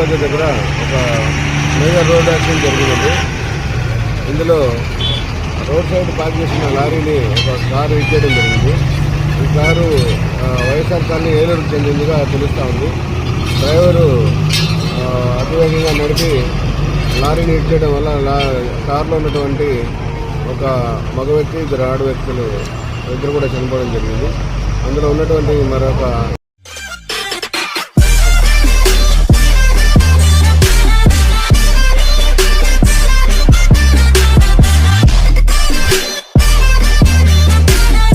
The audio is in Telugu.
బజార్ దగ్గర ఒక మేజర్ రోడ్ యాక్సిడెంట్ జరిగింది. ఇందులో రోడ్ సైడ్ పార్క్ చేసిన లారీని ఒక కారు హిట్ చేయడం జరిగింది. ఈ కారు వైఎస్ఆర్ కాలనీ ఏలూరుకు చెందిందిగా తెలుస్తూ ఉంది. డ్రైవరు అతివేగంగా నడిపి లారీని హిట్ చేయడం వల్ల కారులో ఉన్నటువంటి ఒక మగ వ్యక్తి, ఇద్దరు ఆడ వ్యక్తులు ఇద్దరు కూడా చనిపోవడం జరిగింది. అందులో ఉన్నటువంటి మరొక